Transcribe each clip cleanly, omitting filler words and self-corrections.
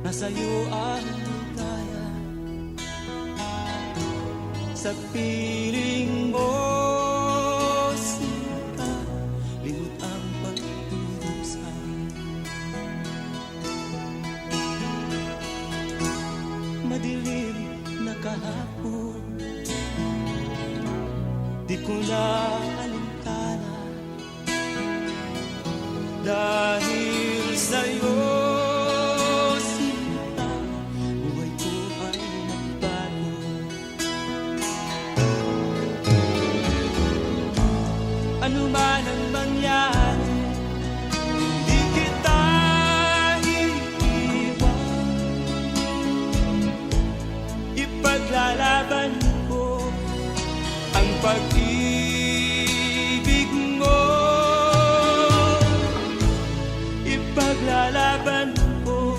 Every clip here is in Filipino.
nasa'yo ang ligaya. Sa piling mo, sinta, limot ang pagdurusa. Madilim na kahapon, di ko na alintana, dahil sa'yo, sinta, buhay ko ay nagbago. Ano man ang mangyari, di kita iiwan. Ipaglalaban ko ang pag-ibig mo. Ipaglalaban ko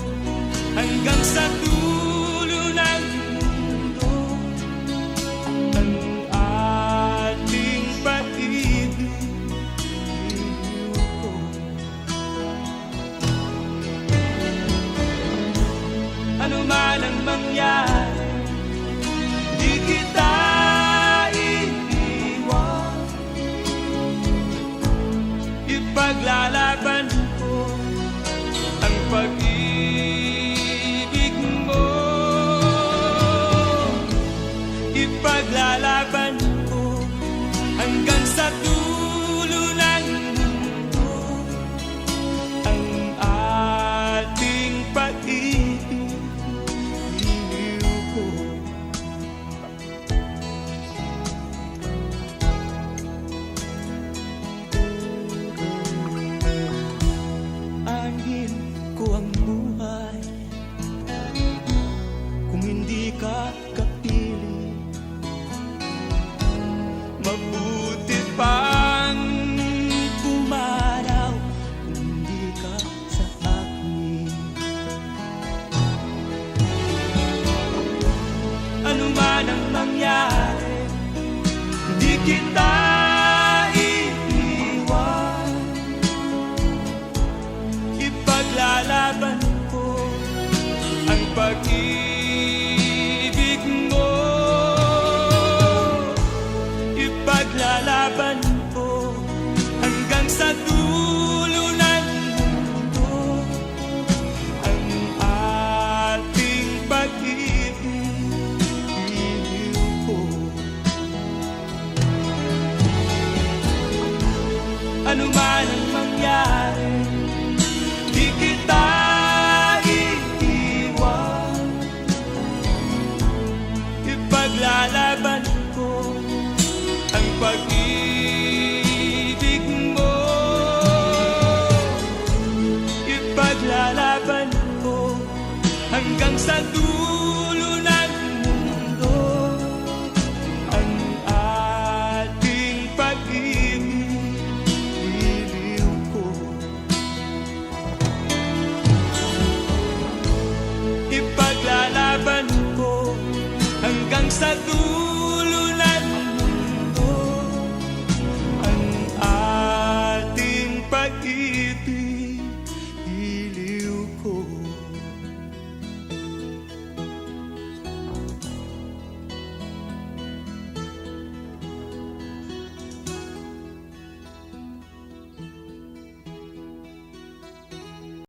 hanggang sa dulo ng mundo ang ating pag-ibig ko. Ano man ang mangyari, di kita iiwan. Ipaglalaban ko ang pag-ibig mo. Ipaglalaban ko hanggang sa dulo ng mundo ang ating pag-ibig ko. Aanhin ko ang buhay kung hindi ka kapili. Mabuti pang pumanaw kung hindi ka sa akin. Ano man ang mangyari, hindi kita iiwan. Ipaglalaban ko ang pag-ibig mo. Ipaglalaban ko hanggang sa dulo ng mundo ang ating pag-ibig ko. Ano man ang mangyari, di kita iiwan. Ipaglalaban ko ang pag-ibig mo. Ipaglalaban ko hanggang sa dulo ng mundo ang ating pag-ibig ko. Ipaglalaban ko hanggang sa dulo